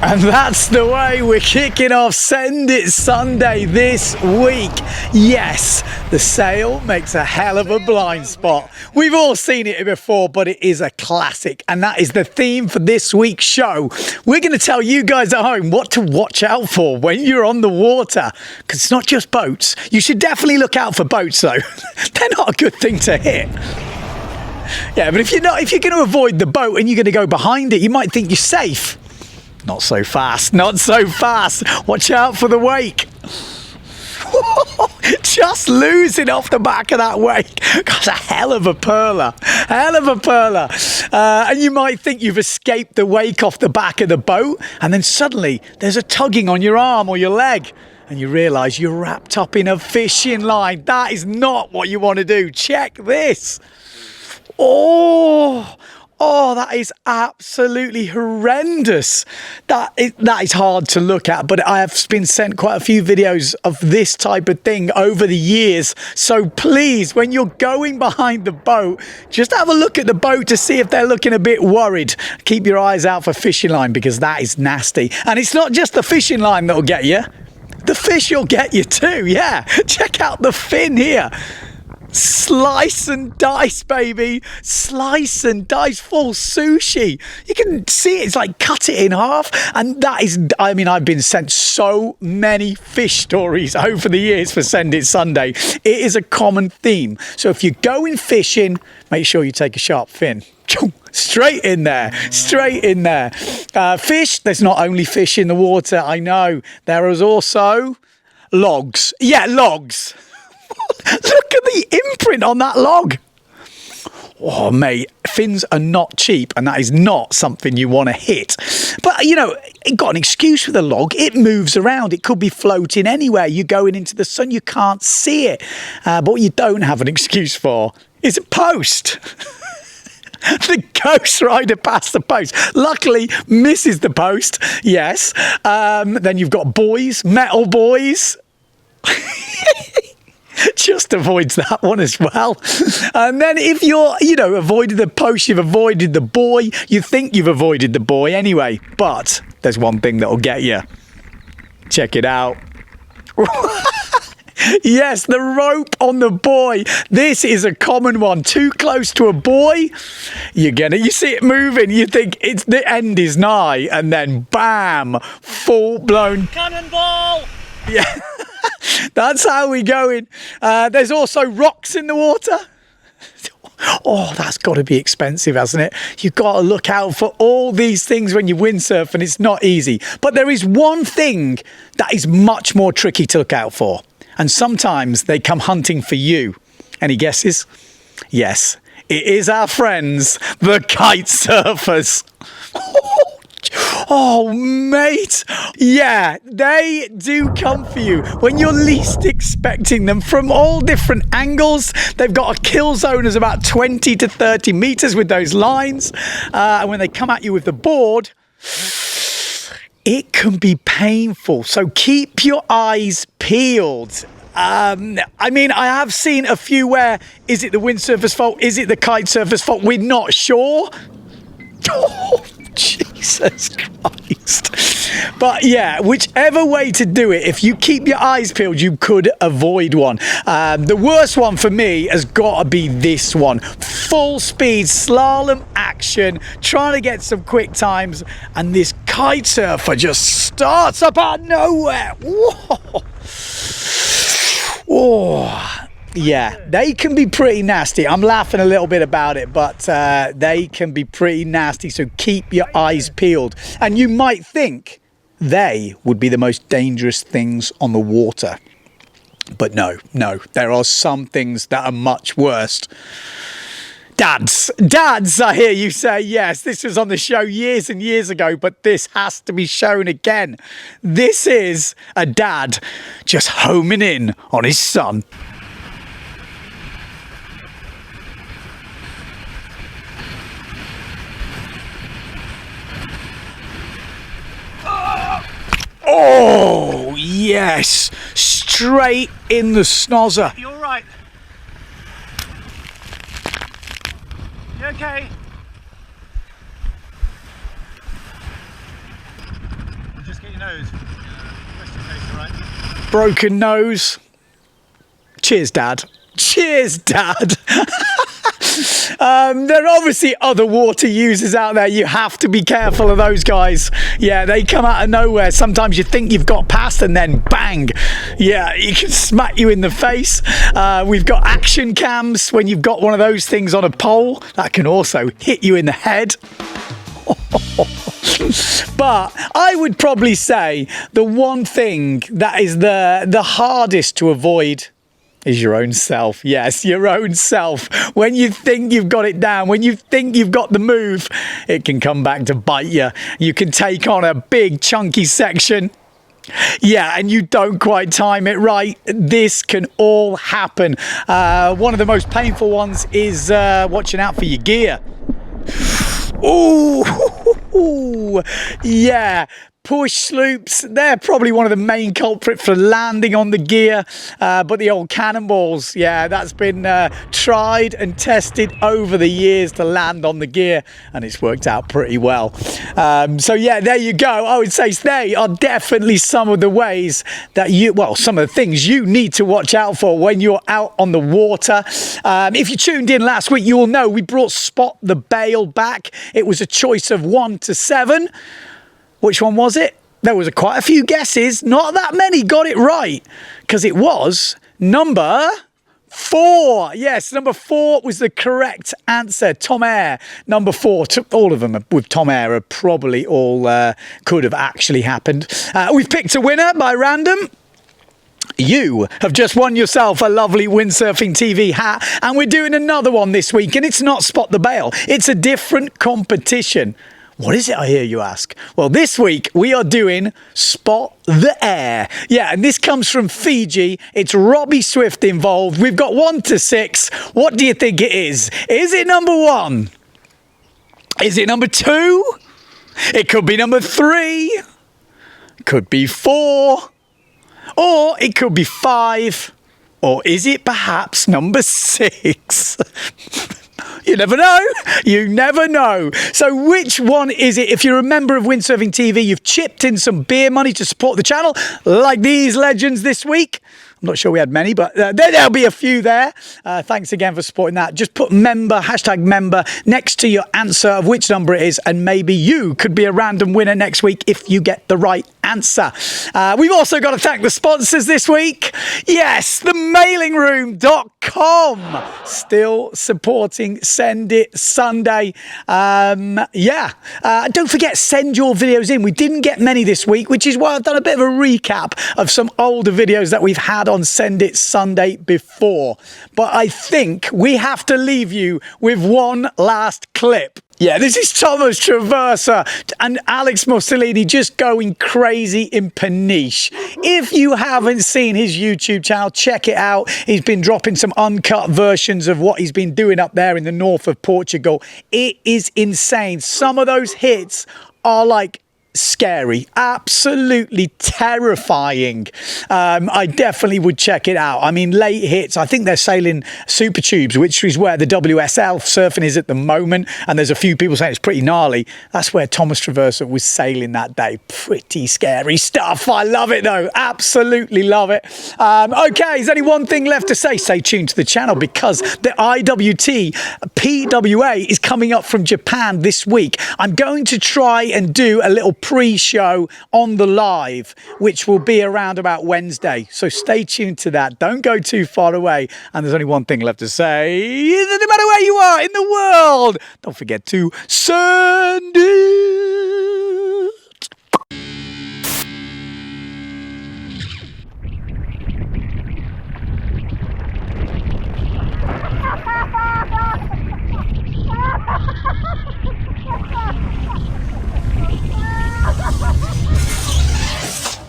And that's the way we're kicking off Send It Sunday this week. Yes, the sail makes a hell of a blind spot. We've all seen it before, but it is a classic. And that is the theme for this week's show. We're going to tell you guys at home what to watch out for when you're on the water. Because it's not just boats. You should definitely look out for boats, though. They're not a good thing to hit. Yeah, but if you're going to avoid the boat and you're going to go behind it, you might think you're safe. Not so fast, not so fast. Watch out for the wake. Just losing off the back of that wake. That's a hell of a perler. Hell of a perler. And you might think you've escaped the wake off the back of the boat, and then suddenly there's a tugging on your arm or your leg, and you realise you're wrapped up in a fishing line. That is not what you want to do. Check this. Oh, that is absolutely horrendous. That is hard to look at, but I have been sent quite a few videos of this type of thing over the years. So please, when you're going behind the boat, just have a look at the boat to see if they're looking a bit worried. Keep your eyes out for fishing line, because that is nasty. And it's not just the fishing line that'll get you. The fish will get you too, yeah. Check out the fin here. Slice and dice, baby. Slice and dice, full sushi. You can see it. It's like cut it in half. And that is, I mean, I've been sent so many fish stories over the years for Send It Sunday. It is a common theme. So if you're going fishing, make sure you take a sharp fin. Straight in there. Straight in there. Fish, there's not only fish in the water, I know. There is also logs. Yeah, logs. Look at the imprint on that log. Oh, mate, fins are not cheap, and that is not something you want to hit. But, you know, it got an excuse for the log. It moves around. It could be floating anywhere. You're going into the sun, you can't see it. But what you don't have an excuse for is a post. The ghost rider past the post. Luckily, misses the post, yes. Then you've got buoys, metal buoys. Just avoids that one as well. And then if you're, avoided the post, you've avoided the buoy. You think you've avoided the buoy anyway. But there's one thing that'll get you. Check it out. Yes, the rope on the buoy. This is a common one. Too close to a buoy, you see it moving. You think the end is nigh, and then bam, full blown cannonball. Yeah. That's how we going. There's also rocks in the water. Oh, that's got to be expensive, hasn't it? You've got to look out for all these things when you windsurf, and it's not easy. But there is one thing that is much more tricky to look out for. And sometimes they come hunting for you. Any guesses? Yes, it is our friends, the kite surfers. Oh, mate. Yeah, they do come for you when you're least expecting them, from all different angles. They've got a kill zone of about 20 to 30 meters with those lines. And when they come at you with the board, it can be painful. So keep your eyes peeled. I have seen a few where, is it the windsurfer's fault? Is it the kite surfer's fault? We're not sure. Oh, Jesus Christ. But yeah, whichever way to do it, if you keep your eyes peeled, you could avoid one. The worst one for me has got to be this one. Full speed slalom action, trying to get some quick times, and this kite surfer just starts up out of nowhere. Whoa. Oh. Yeah, they can be pretty nasty. I'm laughing a little bit about it, but they can be pretty nasty. So keep your eyes peeled. And you might think they would be the most dangerous things on the water. But no, there are some things that are much worse. Dads, I hear you say. Yes, this was on the show years and years ago, but this has to be shown again. This is a dad just homing in on his son. Oh, yes. Straight in the snozzer. You all right? You okay? your nose. Rest your case, all right? Broken nose. Cheers, Dad. Cheers, Dad. There are obviously other water users out there. You have to be careful of those guys. Yeah, they come out of nowhere. Sometimes you think you've got past and then bang. Yeah, you can smack you in the face. We've got action cams when you've got one of those things on a pole. That can also hit you in the head. But I would probably say the one thing that is the hardest to avoid is your own self. Yes, your own self. When you think you've got it down, when you think you've got the move, it can come back to bite you. You can take on a big chunky section. Yeah, and you don't quite time it right. This can all happen. One of the most painful ones is watching out for your gear. Ooh, yeah. Push sloops, they're probably one of the main culprits for landing on the gear. But the old cannonballs, yeah, that's been tried and tested over the years to land on the gear, and it's worked out pretty well. So yeah, there you go. I would say they are definitely some of the ways that some of the things you need to watch out for when you're out on the water. If you tuned in last week, you will know we brought Spot the Bail back. It was a choice of 1 to 7. Which one was it? There was quite a few guesses. Not that many got it right, because it was number 4. Yes, number 4 was the correct answer. Tom Air, number 4. All of them with Tom Air are probably all could have actually happened. We've picked a winner by random. You have just won yourself a lovely Windsurfing.TV hat, and we're doing another one this week, and it's not Spot the Bail. It's a different competition. What is it, I hear you ask? Well, this week we are doing Spot the Air. Yeah, and this comes from Fiji. It's Robbie Swift involved. We've got 1 to 6. What do you think it is? Is it number 1? Is it number 2? It could be number 3. Could be 4. Or it could be 5. Or is it perhaps number 6? You never know. You never know. So which one is it? If you're a member of Windsurfing.TV, you've chipped in some beer money to support the channel, like these legends this week. I'm not sure we had many, but there'll be a few there. Thanks again for supporting that. Just put member, #member, next to your answer of which number it is, and maybe you could be a random winner next week if you get the right answer. We've also got to thank the sponsors this week. Yes, themailingroom.com. Still supporting Send It Sunday. Don't forget, send your videos in. We didn't get many this week, which is why I've done a bit of a recap of some older videos that we've had on Send It Sunday before. But I think we have to leave you with one last clip. Yeah, this is Thomas Traversa and Alex Mussolini just going crazy in Peniche. If you haven't seen his YouTube channel, check it out. He's been dropping some uncut versions of what he's been doing up there in the north of Portugal. It is insane. Some of those hits are like scary, absolutely terrifying. I definitely would check it out. I mean, late hits, I think they're sailing Super Tubes, which is where the WSL surfing is at the moment, and there's a few people saying it's pretty gnarly. That's where Thomas Traversa was sailing that day. Pretty scary stuff. I love it though, absolutely love it. Okay, there's only one thing left to say. Stay tuned to the channel, because the IWT PWA is coming up from Japan this week. I'm going to try and do a little pre-show on the live, which will be around about Wednesday. So stay tuned to that. Don't go too far away. And there's only one thing left to say. No matter where you are in the world, don't forget to send it.